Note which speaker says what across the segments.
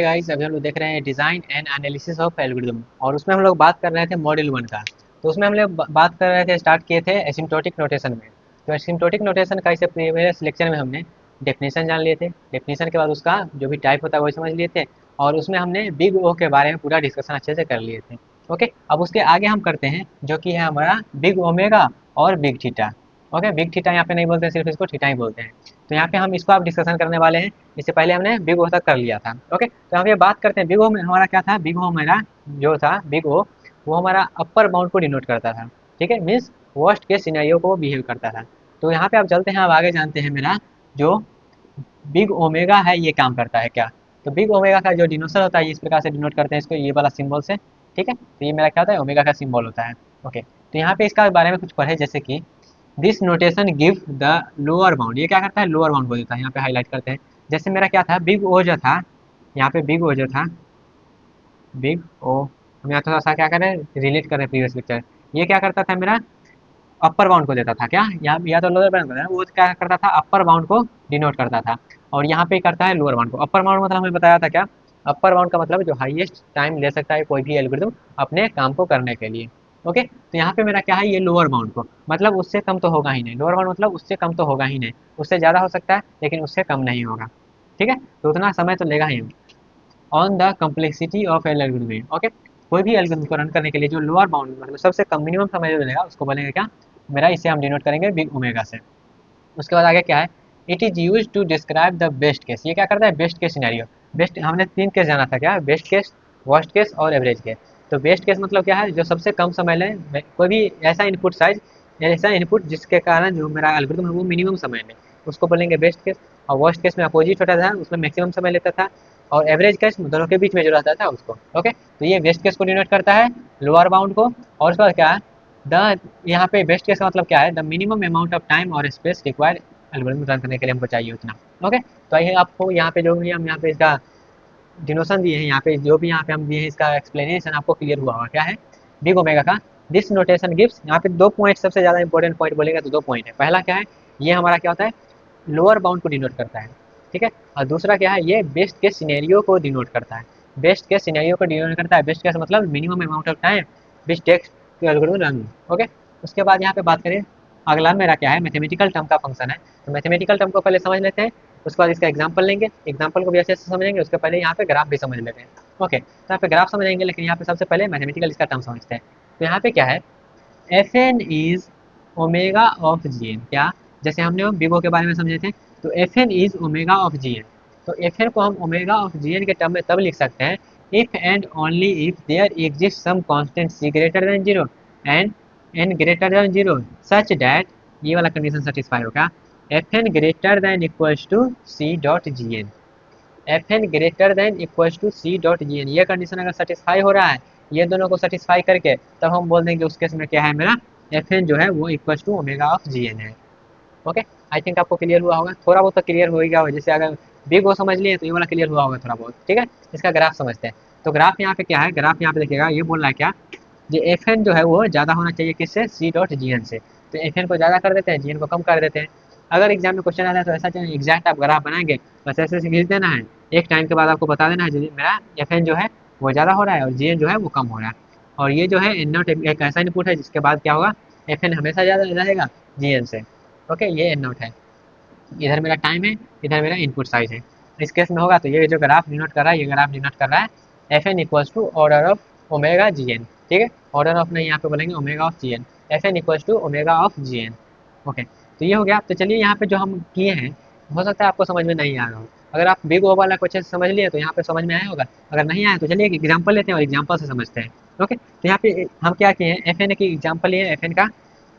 Speaker 1: Guys, अभी हम लोग देख रहे हैं design and analysis of algorithm, और उसमें हम लोग बात कर रहे थे मॉड्यूल 1 का। तो उसमें हम लोग बात कर रहे थे, स्टार्ट किए थे एसिम्प्टोटिक नोटेशन में। तो एसिम्प्टोटिक नोटेशन का इससे प्रीवियस लेक्चर में हमने डेफिनेशन जान लिए थे। डेफिनेशन के बाद उसका जो भी टाइप होता है वही समझ लिए थे, और उसमें हमने बिग ओ के बारे में पूरा डिस्कशन अच्छे से कर लिए थे। ओके, अब उसके आगे हम करते हैं जो कि है हमारा बिग ओमेगा और big theta. Okay, big theta यहाँ पे नहीं बोलते हैं, सिर्फ इसको थीटा ही बोलते हैं। तो यहाँ पे हम इसको आप डिस्कशन करने वाले हैं। इससे पहले हमने बिग ओ तक कर लिया था। ओके, तो हम ये बात करते हैं बिग ओ में हमारा क्या था। बिग ओ हमारा जो था बिग ओ, वो हमारा अपर बाउंड को डिनोट करता था। ठीक है, मीन्स वर्स्ट के सिनेरियो को बिहेव करता था। तो यहाँ पे आप चलते हैं, अब आगे जानते हैं मेरा जो बिग ओमेगा है ये काम करता है क्या। तो बिग ओमेगा का जो डिनोशन होता है इस प्रकार से डिनोट करते हैं इसको, ये वाला सिंबल से। ठीक है, तो ये मेरा क्या होता है, ओमेगा का सिंबल होता है। ओके, तो यहाँ पे इसका बारे में कुछ पढ़े, जैसे कि this notation give the lower bound. ये क्या करता है, लोअर बाउंड को देता है। यहाँ पे हाईलाइट करते हैं, जैसे मेरा क्या था, बिग ओ जो था, यहाँ पे बिग ओ जो था, बिग ओ, हम यहाँ थोड़ा सा क्या करें, रिलेट करें प्रीवियस लेक्चर। ये क्या करता था मेरा, अपर बाउंड को देता था क्या, या तो लोअर बाउंड को, वो क्या करता था, अपर बाउंड को डिनोट करता था। और यहाँ पे करता है लोअर बाउंड को। अपर बाउंड मतलब हमें बताया था क्या, अपर बाउंड का मतलब जो हाईएस्ट टाइम ले सकता है कोई भी एल्गोरिथम अपने काम को करने के लिए। ओके, तो यहाँ पे मेरा क्या है, ये लोअर बाउंड को, मतलब उससे कम तो होगा ही नहीं। लोअर बाउंड मतलब उससे कम तो होगा ही नहीं, उससे ज़्यादा हो सकता है लेकिन उससे कम नहीं होगा। ठीक है, तो उतना समय तो लेगा ही। ऑन द कम्प्लेक्सिटी ऑफ एल एल्गोरिथम। ओके, कोई भी एल्गोरिथम को रन करने के लिए जो लोअर बाउंड मतलब सबसे कम मिनिमम समय जो मिलेगा उसको बोलेंगे क्या, मेरा इसे हम डिनोट करेंगे बिग ओमेगा से। उसके बाद आगे क्या है, it is use to describe the best case. ये क्या करता है, बेस्ट केस सिनेरियो। बेस्ट हमने 3 केस जाना था क्या, बेस्ट केस, वर्स्ट केस और एवरेज केस। तो बेस्ट केस मतलब क्या है, जो सबसे कम समय ले, कोई भी ऐसा इनपुट साइज, ऐसा इनपुट जिसके कारण जो मेरा एल्गोरिथम है वो मिनिमम समय ले, उसको बोलेंगे बेस्ट केस। और वर्स्ट केस में अपोजिट होता था, उसमें मैक्सिमम समय लेता था। और एवरेज केस दोनों के बीच में जो रहता था उसको। ओके, तो ये बेस्ट केस को डिनोट करता है, लोअर बाउंड को। और उसके बाद क्या है, द, यहाँ पे बेस्ट केस का मतलब क्या है, the minimum amount of time और स्पेस रिक्वायर्ड एल्गोरिथम रन करने के लिए हमको चाहिए उतना। ओके, तो आइए आपको यहाँ पे जो भी हम यहाँ पे इसका डिनोशन दिए हैं, यहाँ पे जो भी यहाँ पे हम दिए हैं इसका एक्सप्लेनेशन आपको क्लियर हुआ होगा क्या है बिग ओमेगा का। दिस नोटेशन गिव्स, यहाँ पे 2 पॉइंट सबसे ज़्यादा इंपॉर्टेंट पॉइंट बोलेगा तो 2 पॉइंट है। पहला क्या है, ये हमारा क्या होता है, लोअर बाउंड को डिनोट करता है। ठीक है, और दूसरा क्या है, ये बेस्ट के सिनेरियो को डिनोट करता है। बेस्ट के सिनेरियो को डिनोट करता है, बेस्ट केस मतलब minimum amount of time which takes to algorithm run. Okay, उसके बाद यहाँ पे बात करें, अगला मेरा क्या है, मैथमेटिकल टर्म का फंक्शन है। तो मैथमेटिकल टर्म को पहले समझ लेते हैं, उसके बाद इसका एग्जाम्पल लेंगे, एग्जाम्पल को भी अच्छे से समझेंगे, उसके पहले यहाँ पे ग्राफ भी समझ लेते हैं। ओके, तो यहाँ पे ग्राफ समझेंगे, लेकिन यहाँ पे सबसे पहले मैथमेटिकल इसका टर्म समझते हैं। तो यहाँ पे क्या है, F N is omega of G N. क्या, जैसे हमने बिगो के बारे में समझे थे, तो F N is omega of G N. तो एफ एन को हम ओमेगा ऑफ जी एन के टर्म में तब लिख सकते हैं, if and only if there exist some constant C greater than zero and N greater than zero, such that, ये वाला कंडीशन सेटिस्फाई होगा, F N greater than equals to C dot G N. F N greater than equals to C dot G N, ये condition अगर satisfy हो रहा है, ये दोनों को सेटिस्फाई करके, तब हम बोल देंगे उस केस में क्या है मेरा, एफ एन जो है वो equals to omega of G N है। ओके, आई थिंक आपको क्लियर हुआ होगा, थोड़ा बहुत तो क्लियर हो ही गया होगा। जैसे अगर बिग ओ समझ लिए तो ये वाला क्लियर हुआ होगा थोड़ा बहुत। ठीक है, इसका ग्राफ समझते हैं। तो ग्राफ यहाँ पे क्या है, ग्राफ यहाँ पे देखिएगा, ये बोल रहा है क्या, ये एफ एन जो है वो ज़्यादा होना चाहिए किससे, सी डॉट जी एन से। तो एफ एन को ज़्यादा कर देते हैं, जी एन को कम कर देते हैं। अगर एग्जाम में क्वेश्चन आता है तो ऐसा चाहिए एग्जैक्ट आप ग्राफ बनाएंगे, बस ऐसे ऐसे खींच देना है, एक टाइम के बाद आपको बता देना है जी मेरा एफ एन जो है वो ज़्यादा हो रहा है और जी एन जो है वो कम हो रहा है। और ये जो है एन नॉट एक ऐसा इनपुट है जिसके बाद क्या होगा, एफ एन हमेशा ज़्यादा रहेगा जी एन से। ओके, ये एन नॉट है, इधर मेरा टाइम है, इधर मेरा इनपुट साइज है। इस केस में होगा तो ये जो ग्राफ डिनोट कर रहा है, ये ग्राफ डिनोट कर रहा है F N equals to order of omega G N. ठीक है, ऑर्डर ऑफ नहीं, यहाँ पे बोलेंगे omega of G N, F N equals to omega of G N. Okay, तो ये हो गया। तो चलिए यहाँ पे जो हम किए हैं, हो सकता है आपको समझ में नहीं आ रहा हो। अगर आप बिग ओ वाला क्वेश्चन समझ लिए तो यहाँ पे समझ में आया होगा, अगर नहीं आया तो चलिए एक एग्जाम्पल लेते हैं और एग्जाम्पल से समझते हैं। ओके, तो यहाँ पे हम क्या किए हैं, एफ एन की एग्जाम्पल लिए एफ एन का।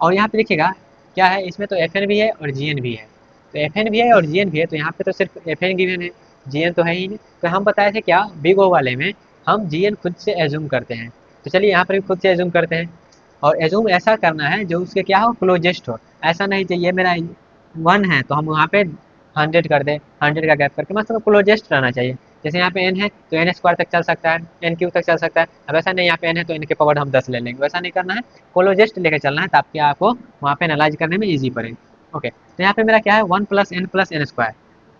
Speaker 1: और यहाँ पे देखिएगा क्या है, इसमें तो एफ एन भी है और जी एन भी है। तो एफ एन भी है और जी एन भी है, तो यहाँ पे तो सिर्फ एफ एन गिवन है, जी एन तो है ही नहीं। तो हम बताए थे क्या, बिग ओ वाले में हम जी एन खुद से एज्यूम करते हैं। तो चलिए यहाँ पर भी खुद से एज्यूम करते हैं, और एज्यूम ऐसा करना है जो उसके क्या हो, क्लोजेस्ट हो। ऐसा नहीं चाहिए मेरा 1 है तो हम वहाँ पे 100 कर दें, 100 का गैप करके, मतलब क्लोजेस्ट रहना चाहिए। जैसे यहाँ पे एन है तो एन स्क्वायर तक चल सकता है, एन क्यू तक चल सकता है। अब ऐसा नहीं, यहाँ पे एन है तो एन के पावर हम 10 ले लेंगे, वैसा नहीं करना है, क्लोजेस्ट लेके चलना है ताकि आपको वहाँ पे एनालाइज करने में ईजी पड़े। ओके, तो यहाँ पे मेरा क्या है, 1 प्लस एन स्क्वायर।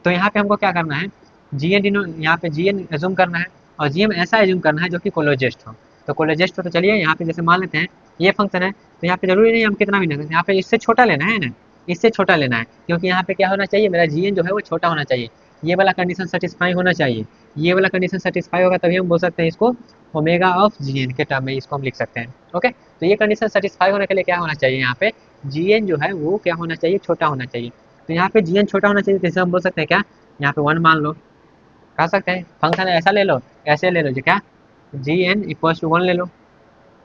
Speaker 1: तो यहाँ पे हमको क्या करना है, जी एन यहाँ पे जी एन एज्यूम करना है, और जी एम ऐसा एज्यूम करना है जो कि क्लोजेस्ट हो। तो क्लोजेस्ट हो तो चलिए यहाँ पे जैसे मान लेते हैं ये फंक्शन है, तो यहाँ पे जरूरी नहीं हम कितना भी लेना है, यहाँ पे इससे छोटा लेना है ना, इससे छोटा लेना है, क्योंकि यहाँ पे क्या होना चाहिए, मेरा जी एन जो है वो छोटा होना चाहिए, ये वाला कंडीशन सेटिस्फाई होना चाहिए, ये वाला कंडीशन सेटिस्फाई होगा तभी हम बोल सकते हैं इसको ओमेगा ऑफ जी एन के टर्म में इसको हम लिख सकते हैं। ओके, तो ये कंडीशन सेटिस्फाई होने के लिए क्या होना चाहिए, यहाँ पे जी एन जो है वो क्या होना चाहिए, छोटा होना चाहिए। तो यहाँ पे जी एन छोटा होना चाहिए, तो इसे हम बोल सकते हैं क्या, यहाँ पे 1 मान लो, कह सकते हैं फंक्शन ऐसा ले लो, ऐसे ले लो जो क्या, जी एन इक्वल टू 1 ले लो,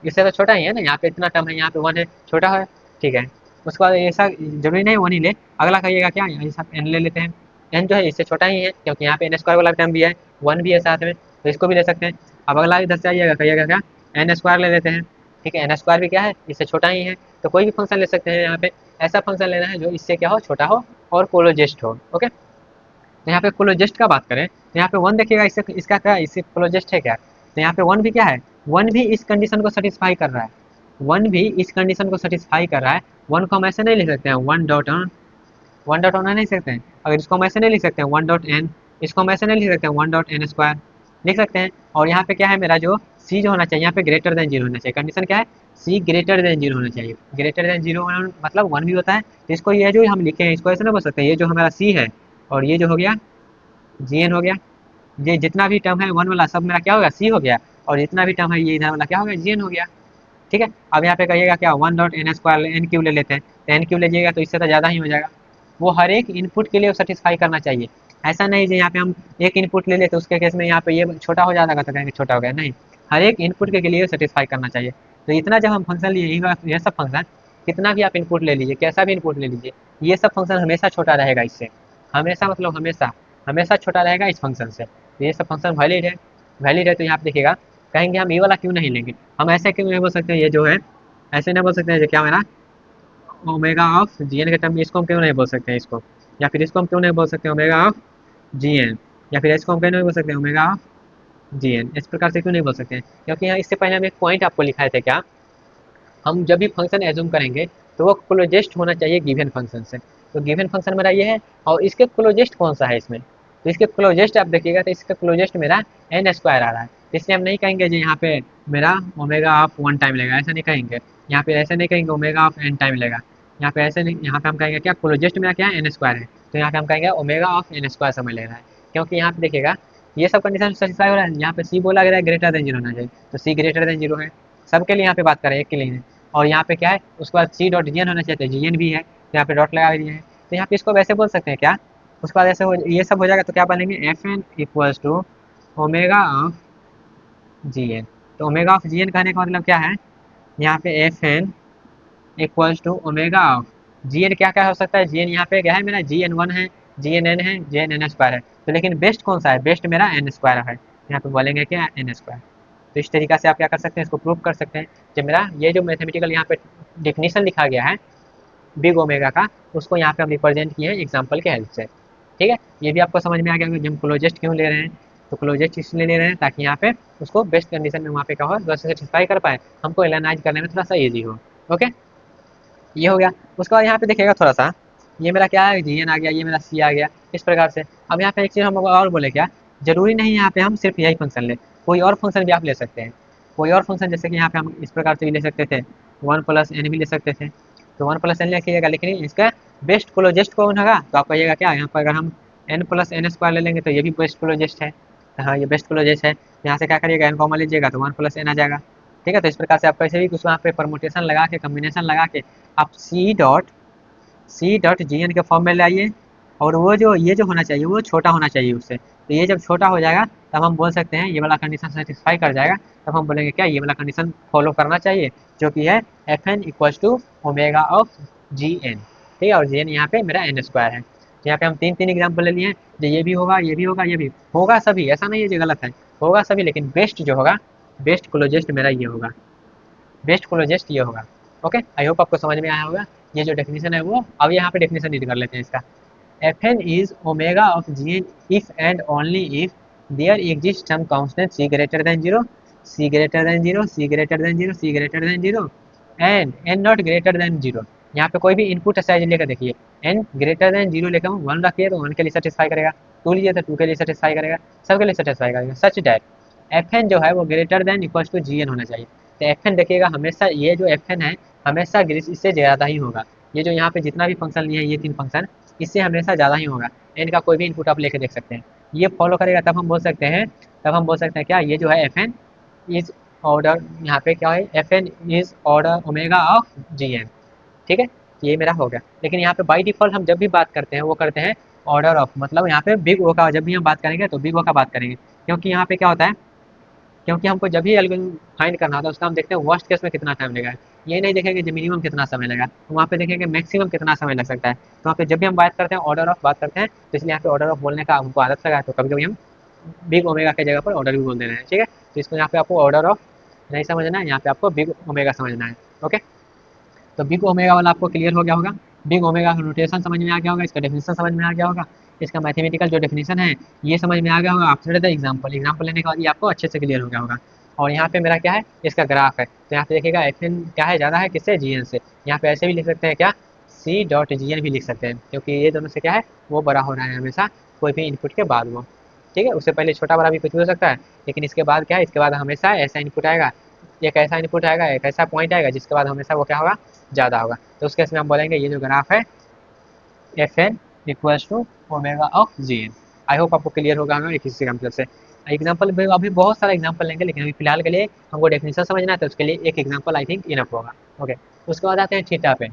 Speaker 1: इससे तो छोटा ही है ना, यहाँ पे इतना टर्म है, यहाँ पे 1 है, छोटा है, ठीक है। उसके बाद ऐसा जरूरी नहीं 1 ही ले, अगला कहिएगा क्या, ऐसा एन ले लेते हैं, एन जो है इससे छोटा ही है, क्योंकि यहाँ पे एन स्क्वायर वाला टर्म भी है, 1 भी है साथ में, तो इसको भी ले सकते हैं। अब अगला इधर से आइएगा, कहिएगा क्या, एन स्क्वायर ले लेते हैं, ठीक है, एन स्क्वायर भी क्या है, इससे छोटा ही है, तो कोई भी फंक्शन ले सकते हैं यहाँ पे, ऐसा फंक्शन लेना है जो इससे क्या हो, छोटा हो और क्लोजेस्ट हो। ओके, तो यहाँ पे क्लोजेस्ट का बात करें तो यहाँ पे 1 देखिएगा, इससे इसका क्या, इससे क्लोजेस्ट है क्या, तो यहाँ पे 1 भी क्या है, 1 भी इस कंडीशन को सेटिस्फाई कर रहा है, 1 भी इस कंडीशन को सेटिस्फाई कर रहा है। 1 को हम ऐसे नहीं लिख सकते हैं 1 डॉट ऑन नहीं सकते हैं, अगर इसको हम ऐसे नहीं लिख सकते हैं 1 डॉट एन, इसको हम ऐसे नहीं लिख सकते हैं 1 डॉट एन स्क्वायर, लिख सकते हैं। और यहाँ पे क्या है, मेरा जो सी जो होना चाहिए यहाँ पे ग्रेटर देन जीरो होना चाहिए, कंडीशन क्या है, सी ग्रेटर देन जीरो होना चाहिए, ग्रेटर देन जीरो मतलब 1 भी होता है, तो इसको ये जो हम लिखे हैं इसको ऐसे ना बोल सकते हैं, ये जो हमारा सी है और ये जो हो गया जी एन हो गया, ये जितना भी टर्म है 1 वाला सब मेरा क्या हो गया, सी हो गया, और जितना भी टर्म है ये इधर वाला क्या हो गया, जी एन हो गया, ठीक है। अब यहाँ पे कहिएगा क्या, 1 dot N square N cube ले लेते हैं, तो एन क्यू लीजिएगा तो इससे तो ज़्यादा ही हो जाएगा, वो हर एक इनपुट के लिए सेटिस्फाई करना चाहिए, ऐसा नहीं जो यहाँ पे हम एक इनपुट ले लेते उसके केस में यहाँ पे ये छोटा हो जाएगा तो कहेंगे छोटा हो गया, नहीं, हर एक इनपुट के लिए सेटिस्फाई करना चाहिए। तो इतना जब हम फंक्शन लिए ये सब फंक्शन कितना भी आप इनपुट ले लीजिए, कैसा भी इनपुट ले लीजिए, ये सब फंक्शन हमेशा छोटा रहेगा इससे, हमेशा मतलब हमेशा, हमेशा छोटा रहेगा इस फंक्शन से, तो ये सब फंक्शन वैलिड है, वैलिड है। तो यहाँ पे देखिएगा, कहेंगे हम ये वाला क्यों नहीं लेंगे, हम ऐसे क्यों नहीं बोल सकते ये जो है, ऐसे नहीं बोल सकते हैं जो क्या मेरा ओमेगा ऑफ जी एन के टर्म में, इसको हम क्यों नहीं बोल सकते हैं इसको, या फिर इसको हम क्यों नहीं बोल सकते ओमेगा ऑफ जी एन, या फिर इसको हम क्यों नहीं बोल सकते ओमेगा ऑफ जी एन, इस प्रकार से क्यों नहीं बोल सकते हैं, क्योंकि यहाँ इससे पहले हम एक पॉइंट आपको लिखाए थे क्या, हम जब भी फंक्शन एज्यूम करेंगे तो वो क्लोजेस्ट होना चाहिए गिवन फंक्शन से, तो गिवन फंक्शन मेरा ये है, और इसके क्लोजेस्ट कौन सा है इसमें, तो इसके क्लोजेस्ट आप देखिएगा तो इसका क्लोजेस्ट मेरा एन स्क्वायर आ रहा है, तो इसलिए हम नहीं कहेंगे जी यहाँ पे मेरा ओमेगा ऑफ 1 टाइम लेगा, ऐसा नहीं कहेंगे, यहाँ पे ऐसे नहीं कहेंगे ओमेगा ऑफ एन टाइम लेगा, यहाँ पे ऐसे नहीं, यहाँ पे हम कहेंगे क्या, क्लोजेस्ट मेरा क्या है, एन स्क्वायर है, तो यहाँ पे हम कहेंगे ओमेगा ऑफ एन स्क्वायर समय ले रहा है, क्योंकि यहाँ पे देखिएगा ये सब कंडीशन सेटिस्फाई हो रहा है, यहाँ पे सी बोला गया है ग्रेटर देन जीरो होना चाहिए, तो सी ग्रेटर देन जीरो है, सबके लिए यहाँ पे बात करें एक के लिए नहीं। और यहाँ पे क्या है, उसके बाद सी डॉट जी एन होना चाहिए, तो जी एन भी है, तो यहाँ पे डॉट लगा दिए हैं, तो यहाँ पे इसको वैसे बोल सकते हैं क्या, उसके बाद ऐसे हो ये सब हो जाएगा तो क्या बोलेंगे, F N equals to omega of G N, तो ओमेगा ऑफ जी एन कहने का मतलब क्या है, यहाँ पे F N equals to omega of G N, क्या क्या हो सकता है, जी एन यहाँ पे क्या है मेरा, जी एन 1 है, जी एन एन है, जी एन एन स्क्वायर है, तो लेकिन बेस्ट कौन सा है, बेस्ट मेरा एन स्क्वायर है, यहाँ पे बोलेंगे क्या, एन स्क्वायर। तो इस तरीका से आप क्या कर सकते हैं, इसको प्रूव कर सकते हैं, जब मेरा ये जो मैथमेटिकल यहाँ पे डिफिनीशन लिखा गया है बिग ओमेगा का, उसको यहाँ पे हम रिप्रेजेंट किए हैं एग्जाम्पल के हेल्प से, ठीक है। ये भी आपको समझ में आ गया कि हम क्लोजेस्ट क्यों ले रहे हैं, तो क्लोजेस्ट इसलिए ले रहे हैं ताकि यहाँ पे उसको बेस्ट कंडीशन में वहाँ पे क्या हो, वैसे सेटिस्फाई कर पाए, हमको एनालाइज करने में थोड़ा सा ईजी हो। ओके, ये हो गया। उसके बाद यहाँ पे देखिएगा थोड़ा सा, ये मेरा क्या है, जी एन आ गया, ये मेरा सी आ गया, इस प्रकार से। अब यहाँ पे एक चीज़ हम और बोले क्या, जरूरी नहीं यहाँ पे हम सिर्फ यही फंक्शन ले, कोई और फंक्शन भी आप ले सकते हैं, कोई और फंक्शन, जैसे कि यहाँ पे हम इस प्रकार से भी ले सकते थे, 1 + n भी ले सकते थे, तो 1 + n लिखिएगा, लेकिन इसका बेस्ट क्लोजेस्ट कौन होगा, तो आप कहिएगा क्या, यहाँ पर अगर हम n + n² ले लेंगे तो ये भी बेस्ट क्लोजेस्ट है, तो हाँ ये बेस्ट क्लोजेस्ट है, यहाँ से क्या करिएगा, n कॉमन लीजिएगा तो 1 + n आ जाएगा, ठीक है। तो इस प्रकार से आप कैसे भी कुछ वहाँ पे परमुटेशन लगा के, कम्बिनेशन लगा के आप सी डॉट जी एन के फॉर्म में ले आइए, और वो जो ये जो होना चाहिए वो छोटा होना चाहिए उससे, तो ये जब छोटा हो जाएगा तब हम बोल सकते हैं ये वाला कंडीशन सेटिस्फाई कर जाएगा, तब हम बोलेंगे क्या, ये वाला कंडीशन फॉलो करना चाहिए, जो कि है F N equals to omega of G N, ठीक है। और जी एन यहाँ पे मेरा एन स्क्वायर है, तो यहाँ पे हम तीन तीन एग्जाम्पल ले लिए हैं, जो ये भी होगा, ये भी होगा, ये भी होगा, सभी, ऐसा नहीं है जो गलत है, होगा सभी, लेकिन बेस्ट जो होगा, बेस्ट क्लोजेस्ट मेरा ये होगा, बेस्ट क्लोजेस्ट ये होगा। ओके, आई होप आपको समझ में आया होगा। ये जो डेफिनेशन है वो, अब यहाँ पे डेफिनेशन रीड कर लेते हैं इसका, F N is omega of G N if and only if there exist some constant C greater than zero, C greater than zero, C greater than zero, C greater than zero, and N not greater than zero, यहाँ पे कोई भी input size लेकर देखिए, N greater than zero लेकर 1 रखिए तो 1 के लिए सेटिस्फाई करेगा, 2 लीजिए तो 2 के लिए सेटिस्फाई करेगा, सबके लिए सेटिस्फाई करेगा। सच डैट एफ एन जो है वो greater than equal to G N होना चाहिए। तो एफ एन देखिएगा हमेशा, ये जो एफ एन है हमेशा इससे ज़्यादा ही होगा। ये जो यहाँ पे जितना भी फंक्शन लिए हैं ये 3 फंक्शन, इससे हमेशा ज़्यादा ही होगा। एन का कोई भी इनपुट आप लेके देख सकते हैं, ये फॉलो करेगा तब हम बोल सकते हैं, क्या ये जो है एफ एन इज ऑर्डर, यहाँ पे क्या है, F N is order omega of G N. ठीक है, ये मेरा हो गया। लेकिन यहाँ पे बाई डिफ़ॉल्ट हम जब भी बात करते हैं वो करते हैं ऑर्डर ऑफ, मतलब यहाँ पे बिग ओ का जब भी हम बात करेंगे तो बिग ओ का बात करेंगे। क्योंकि यहाँ पे क्या होता है, क्योंकि हमको जब भी एल्गोरिथम फाइंड करना होता है उसका हम देखते हैं वर्स्ट केस में कितना टाइम लगेगा। ये नहीं देखेंगे कि मिनिमम कितना समय लगेगा, तो वहाँ पे देखेंगे मैक्सिमम कितना समय लग सकता है। तो वहाँ पे जब भी हम बात करते हैं ऑर्डर ऑफ बात करते हैं, तो इसलिए यहाँ पे ऑर्डर ऑफ बोलने का हमको आदत लगा है, तो कभी कभी हम बिग ओमेगा की जगह पर ऑर्डर भी बोल दे रहे हैं। ठीक है, तो इसको यहाँ पे आपको ऑर्डर ऑफ नहीं समझना है, यहाँ पे आपको बिग ओमेगा समझना है। ओके, तो बिग ओमेगा वाला आपको क्लियर हो गया होगा। बिग ओमेगा का नोटेशन समझ में आ गया होगा, इसका डेफिनेशन समझ में आ गया होगा, इसका मैथमेटिकल जो डेफिनेशन है ये समझ में आ गया होगा। आफ्टर द एग्जाम्पल, एग्जाम्पल लेने के बाद ये आपको अच्छे से क्लियर हो गया होगा। और यहाँ पे मेरा क्या है, इसका ग्राफ है, तो यहाँ पे देखिएगा एफ एन क्या है, ज़्यादा है किससे, जी एन से। यहाँ पे ऐसे भी लिख सकते हैं क्या, सी डॉट जी एन भी लिख सकते हैं, क्योंकि ये दोनों से क्या है वो बड़ा हो रहा है हमेशा कोई भी इनपुट के बाद वो। ठीक है, उससे पहले छोटा बड़ा भी कुछ भी हो सकता है, लेकिन इसके बाद क्या है, इसके बाद हमेशा ऐसा इनपुट आएगा, एक ऐसा इनपुट आएगा, एक ऐसा पॉइंट आएगा जिसके बाद हमेशा वो क्या होगा, ज़्यादा होगा। तो उस केस में हम बोलेंगे ये जो ग्राफ है F N equals to omega of G N. I hope आपको क्लियर होगा हमें एक इसी एग्जाम्पल से। एग्जाम्पल अभी बहुत सारा एग्जाम्पल लेंगे, लेकिन अभी फिलहाल के लिए हमको डेफिनेशन समझना है, तो उसके लिए एक एग्जाम्पल आई थिंक इनफ होगा। ओके, उसके बाद आते हैं थीटा पे।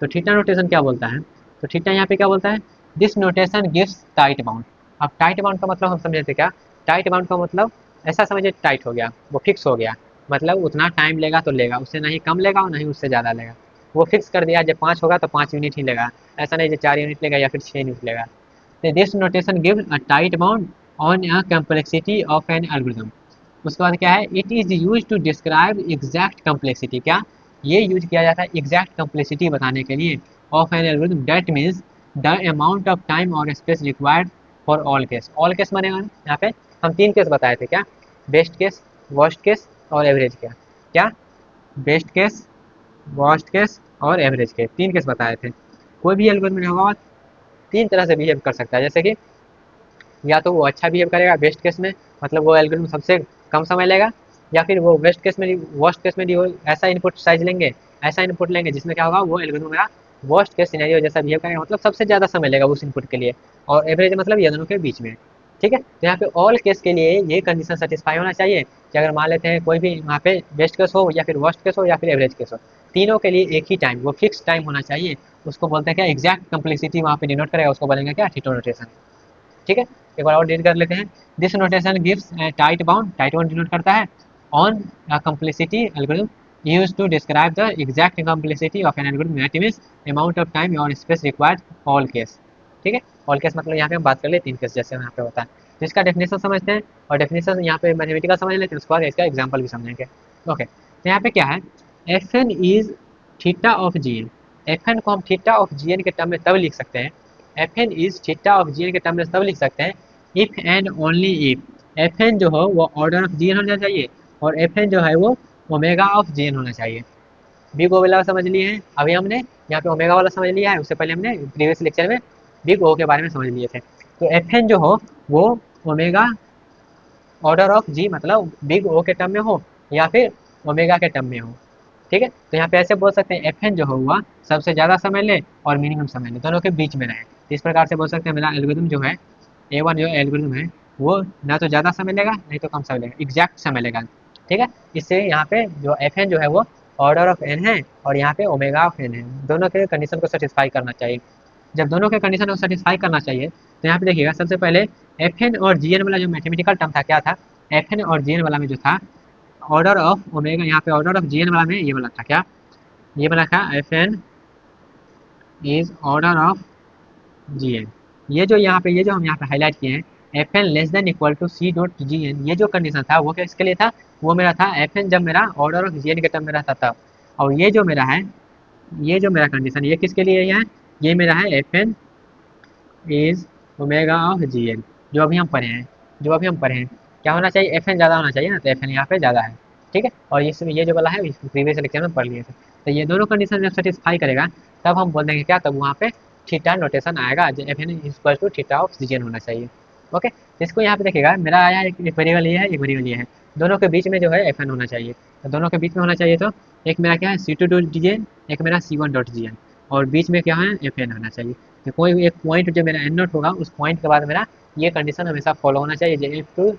Speaker 1: तो थीटा नोटेशन क्या बोलता है, तो थीटा यहाँ पे क्या बोलता है, this notation gives tight bound. अब टाइट बाउंड का मतलब हम समझे थे क्या, टाइट बाउंड का मतलब ऐसा समझिए टाइट हो गया, वो फिक्स हो गया, मतलब उतना टाइम लेगा तो लेगा, उससे नहीं कम लेगा और नहीं उससे ज़्यादा लेगा। वो फिक्स कर दिया, जब 5 होगा तो 5 यूनिट ही लेगा, ऐसा नहीं जो 4 यूनिट लेगा या फिर 6 यूनिट लेगा। तो this notation give a tight bound on a complexity of an algorithm. उसके बाद क्या है, it is use to describe exact complexity, क्या ये यूज किया जाता है एग्जैक्ट कम्प्लेक्सिटी बताने के लिए of an algorithm, that means the amount of time और space required for all case. All case माने यहाँ पे हम 3 केस बताए थे क्या, बेस्ट केस, वर्स्ट केस और एवरेज केस। क्या, बेस्ट केस, वर्स्ट केस और एवरेज केस, 3 केस बताए थे। कोई भी एल्गोरिथम होगा 3 तरह से बिहेव कर सकता है, जैसे कि या तो वो अच्छा बिहेव करेगा बेस्ट केस में, मतलब वो एल्गोरिथम सबसे कम समय लेगा, या फिर वो वेस्ट केस में वर्स्ट केस में वो ऐसा इनपुट साइज लेंगे, ऐसा इनपुट लेंगे जिसमें क्या होगा, वो एल्गोरिथम मेरा वर्स्ट केस सिनेरियो जैसा बिहेव करेगा, मतलब सबसे ज़्यादा समय लेगा उस इनपुट के लिए। और एवरेज मतलब ये दोनों के बीच में। ठीक है, तो यहाँ पे ऑल केस के लिए ये कंडीशन सेटिस्फाई होना चाहिए कि अगर मान लेते हैं कोई भी वहाँ पे बेस्ट केस हो या फिर वर्स्ट केस हो या फिर एवरेज केस हो, तीनों के लिए एक ही टाइम, वो फिक्स टाइम होना चाहिए। उसको बोलते हैं क्या, एग्जैक्ट कम्प्लेक्सिटी वहाँ पे डिनोट करेगा, उसको बोलेंगे क्या, थीटा नोटेशन। ठीक है, एक बार और रीड कर लेते हैं। This notation gives tight bound, tight bound denote करता है on complexity algorithm use to describe the exact complexity of an algorithm, that means amount of time और स्पेस रिक्वायर्ड ऑल केस। ठीक है, ऑल केस मतलब यहाँ पे हम बात कर ले 3 केस जैसे यहाँ पे होता है। तो इसका डेफिनेशन समझते हैं, और डेफिनेशन यहाँ पे मैथमेटिकल समझ लेते हैं, उसके बाद इसका एग्जाम्पल भी समझेंगे। ओके, तो यहाँ पे क्या है, F N is theta of G N. F N को हम थीटा ऑफ जी एन के टर्म में तब लिख सकते हैं, F N is theta of G N के टर्म में तब लिख सकते हैं if and only if F N जो हो वो ऑर्डर ऑफ जी एन होना चाहिए, और एफ एन जो है वो ओमेगा ऑफ जी एन होना चाहिए। बिग ओ वाला समझ लिए हैं, अभी हमने यहाँ पे ओमेगा वाला समझ लिया है, उससे पहले हमने प्रीवियस लेक्चर में बिग ओ के बारे में समझ लिए थे। तो एफ एन जो हो वो ओमेगा ऑर्डर ऑफ जी, मतलब बिग ओ के टर्म में हो या फिर ओमेगा के टर्म में हो। ठीक है, तो यहाँ पे ऐसे बोल सकते हैं एफ एन जो हुआ सबसे ज़्यादा समय ले और मिनिमम समय ले, दोनों के बीच में रहे। तो इस प्रकार से बोल सकते हैं मेरा एल्गोरिथम जो है, ए वन जो एल्गोरिथम है वो ना तो ज़्यादा समय लेगा नहीं तो कम समय लेगा, एग्जैक्ट समय लेगा। ठीक है, इससे यहाँ पे जो एफ एन जो है वो ऑर्डर ऑफ एन है और यहाँ पे ओमेगा ऑफ एन है, दोनों के कंडीशन को सेटिस्फाई करना चाहिए। जब दोनों के कंडीशन को सेटिस्फाई करना चाहिए तो यहाँ पे देखिएगा सबसे पहले एफ एन और जी एन वाला जो मैथमेटिकल टर्म था क्या था, एफ एन और जी एन वाला में जो था ऑर्डर ऑफ ओमेगा, यहाँ पे ऑर्डर ऑफ जी एन वाला में ये वाला था क्या, ये बना था F N is order of G N. ये जो यहाँ पे ये जो हम यहाँ पे हाईलाइट किए हैं, F N less than equal to C dot G N, ये जो कंडीशन था वो किसके लिए था, वो मेरा था एफ एन जब मेरा ऑर्डर ऑफ जी एन के टर्म में रहता था तब। और ये जो मेरा है, ये जो मेरा कंडीशन ये किसके लिए है, ये मेरा है F N is omega of G N, जो अभी हम पढ़े हैं, जो अभी हम पढ़े हैं क्या होना चाहिए, एफ एन ज़्यादा होना चाहिए ना, तो एफ एन यहाँ पे ज़्यादा है। ठीक है, और ये जो वाला है प्रीवियस लेक्चर में पढ़ लिए थे। तो ये दोनों कंडीशन जब सेटिस्फाई करेगा तब हम बोल देंगे क्या, तब वहाँ पे थीटा नोटेशन आएगा, F N equal to theta of G N होना चाहिए। ओके, इसको यहाँ पे देखिएगा मेरा आया एक वेरिएबल ये है, एक वेरिएबल ये है, दोनों के बीच में जो है एफ एन होना चाहिए। तो दोनों के बीच में होना चाहिए तो एक मेरा क्या है सी टू डॉट जी एन, एक मेरा सी वन डॉट जी एन, और बीच में क्या है एफ एन होना चाहिए। तो कोई एक पॉइंट जो मेरा एन नोट होगा उस पॉइंट के बाद मेरा ये कंडीशन हमेशा फॉलो होना चाहिए, जो F two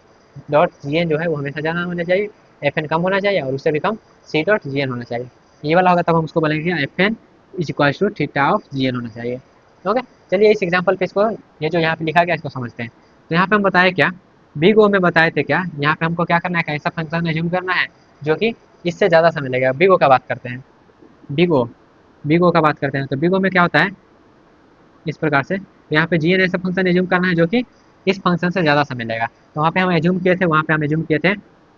Speaker 1: dot G N जो है वो हमेशा ज़्यादा होना चाहिए, एफ एन कम होना चाहिए, और उससे भी कम सी डॉट जी एन होना चाहिए। ये वाला होगा तब हम उसको बोलेंगे F N is equal to theta of G N होना चाहिए। ओके, चलिए इस एग्जाम्पल पे इसको, ये जो यहाँ पे लिखा गया इसको समझते हैं। तो यहाँ पे हम बताए क्या, बिग ओ में बताए थे क्या, यहाँ पे हमको क्या करना है, ऐसा फंक्शन एज्यूम करना है जो कि इससे ज़्यादा समय लगेगा। बिग ओ का बात करते हैं, बिग ओ, बिग ओ का बात करते हैं। तो बिग ओ में क्या होता है इस प्रकार से, तो यहाँ पे जी एन ऐसा फंक्शन एज्यूम करना है जो कि इस फंक्शन से ज़्यादा समय लेगा। तो वहाँ पे हम एज्यूम किए थे, वहाँ पे हम एज्यूम किए थे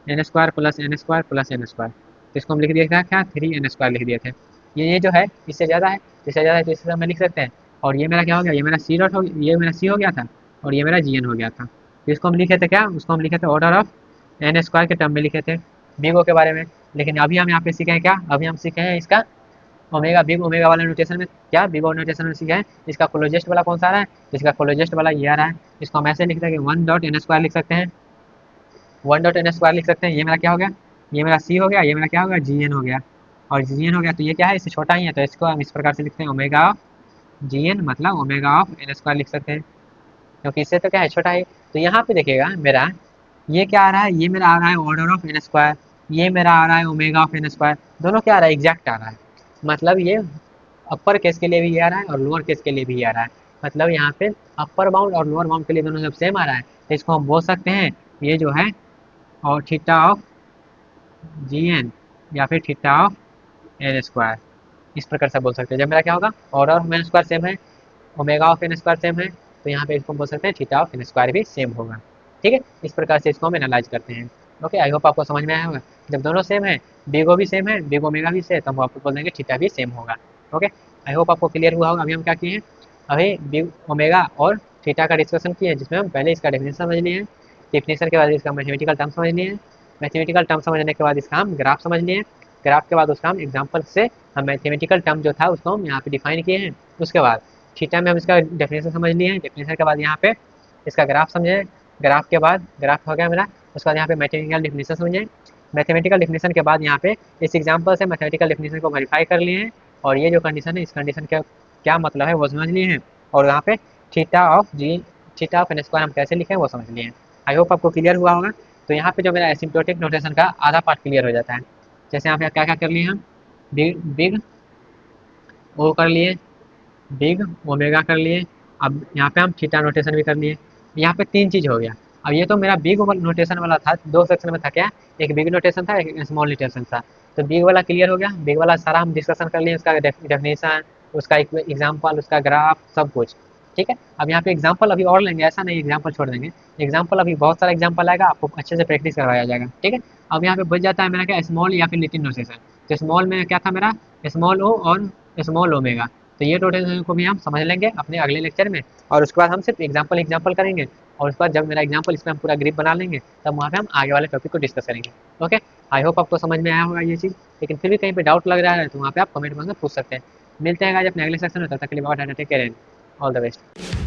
Speaker 1: N square plus N square plus N square. तो इसको हम लिख दिया था क्या, 3n² लिख दिए थे। ये जो है इससे ज़्यादा है, इससे ज़्यादा है तो इससे हम लिख सकते हैं। और ये मेरा क्या हो गया, ये मेरा सी डॉट हो, ये मेरा सी हो गया था, और ये मेरा जी एन हो गया था। तो इसको हम लिखे थे क्या, उसको हम लिखे थे ऑर्डर ऑफ एन स्क्वायर के टर्म में लिखे थे बिग ओ के बारे में। लेकिन अभी हम यहाँ पे सीखे हैं क्या, अभी हम सीखे हैं इसका ओमेगा, बिग ओमेगा वाला नोटेशन में क्या, बिग ओ नोटेशन में सीखे हैं इसका क्लोजेस्ट वाला कौन सा आ रहा है, इसका क्लोजेस्ट वाला ये आ रहा है। इसको हम ऐसे लिख सकते हैं कि 1.n² लिख सकते हैं, 1.n² लिख सकते हैं। ये मेरा क्या हो गया, ये मेरा सी हो गया, ये मेरा क्या हो गया जी एन हो गया, और जी एन हो गया। तो ये क्या है, इससे छोटा ही है, तो इसको हम इस प्रकार से लिखते हैं ओमेगा ऑफ जी एन, मतलब ओमेगा ऑफ एन स्क्वायर लिख सकते हैं, क्योंकि इससे तो क्या है छोटा है। तो यहाँ पे देखिएगा मेरा ये क्या आ रहा है, ये मेरा आ रहा है ऑर्डर ऑफ एन स्क्वायर, ये मेरा आ रहा है ओमेगा ऑफ एन स्क्वायर, दोनों क्या आ रहा है एग्जैक्ट आ रहा है। मतलब ये अपर केस के लिए भी ये आ रहा है और लोअर केस के लिए भी ये आ रहा है। मतलब यहाँ पे अपर बाउंड और लोअर बाउंड के लिए दोनों जब सेम आ रहा है तो इसको हम बोल सकते हैं ये जो है और थीटा ऑफ जी एन या फिर थीटा ऑफ एन स्क्वायर, इस प्रकार से बोल सकते हैं। जब मेरा क्या होगा order of N square same है, omega of N square same है, तो यहाँ पे इसको बोल सकते हैं थीटा ऑफ एन स्क्वायर भी सेम होगा। ठीक है, इस प्रकार से इसको हम एनालाइज करते हैं। ओके, आई होप आपको समझ में आया होगा। जब दोनों सेम है, बिग ओ भी सेम है, बिग ओमेगा भी सेम, तो हम आपको बोल देंगे थीटा भी सेम होगा। ओके, आई होप आपको क्लियर हुआ होगा। अभी हम क्या किए हैं, अभी बिग ओमेगा और थीटा का डिस्कशन किए हैं, जिसमें हम पहले इसका डेफिनेशन समझ लिए हैं, डेफिनेशन के बाद इसका मैथमेटिकल टर्म समझ लिए हैं, मैथमेटिकल टर्म समझने के बाद इसका हम ग्राफ समझ लिए हैं, ग्राफ के बाद उसका हम एग्जाम्पल से हम मैथमेटिकल टर्म जो था उसको हम यहाँ पे डिफाइन किए हैं। उसके बाद थीटा में हम इसका डेफिनेशन समझ लिए हैं, डेफिनेशन के बाद यहाँ पे इसका ग्राफ समझे, ग्राफ के बाद ग्राफ हो गया मेरा, उसके बाद यहाँ पे मैथमेटिकल डेफिनेशन समझे, मैथमेटिकल डेफिनेशन के बाद यहाँ पे इस एग्जाम्पल से मैथमेटिकल डेफिनेशन को वेरीफाई कर लिए हैं, और ये जो कंडीशन है इस कंडीशन का क्या मतलब है वो समझ लिए हैं, और यहाँ पे theta of G, theta of N square हम कैसे लिखे हैं वो समझ लिए हैं। आई होप आपको क्लियर हुआ होगा। तो यहाँ पे जो मेरा एसिम्प्टोटिक नोटेशन का आधा पार्ट क्लियर हो जाता है। जैसे यहाँ पे क्या क्या कर लिए हम, बिग बिग ओ कर लिए, बिग ओमेगा कर लिए, अब यहाँ पे हम थीटा नोटेशन भी कर लिए। यहाँ पे तीन चीज़ हो गया। अब ये तो मेरा बिग नोटेशन वाला था, दो सेक्शन में था क्या, एक बिग नोटेशन था एक स्मॉल नोटेशन था। तो बिग वाला क्लियर हो गया, बिग वाला सारा हम डिस्कशन कर लिए, उसका डेफिनेशन, उसका एग्जाम्पल, उसका ग्राफ, सब कुछ। ठीक है, अब यहाँ पे एग्जाम्पल अभी और लेंगे, ऐसा नहीं एग्जाम्पल छोड़ देंगे, एग्जाम्पल अभी बहुत सारा एग्जाम्पल आएगा, आपको अच्छे से प्रैक्टिस करवाया जाएगा। ठीक है, अब यहाँ पे बच जाता है मेरा क्या, स्मॉल या फिर लिटिल नोटेशन। तो स्मॉल में क्या था मेरा, स्मॉल ओ और स्मॉल ओमेगा। तो ये नोटेशन को भी हम समझ लेंगे अपने अगले लेक्चर में, और उसके बाद हम सिर्फ एग्जाम्पल करेंगे, और उसके बाद जब मेरा एग्जाम्पल इसमें हम पूरा ग्रिप बना लेंगे तब वहाँ पे हम आगे वाले टॉपिक को डिस्कस करेंगे। ओके, आई होप आपको समझ में आया होगा ये चीज़, लेकिन फिर भी कहीं पे डाउट लग रहा है तो वहाँ पे आप कमेंट बॉक्स में पूछ सकते हैं। मिलते हैं आज अपने अगले सेक्शन में, तब तक के लिए bye, take care, all the best.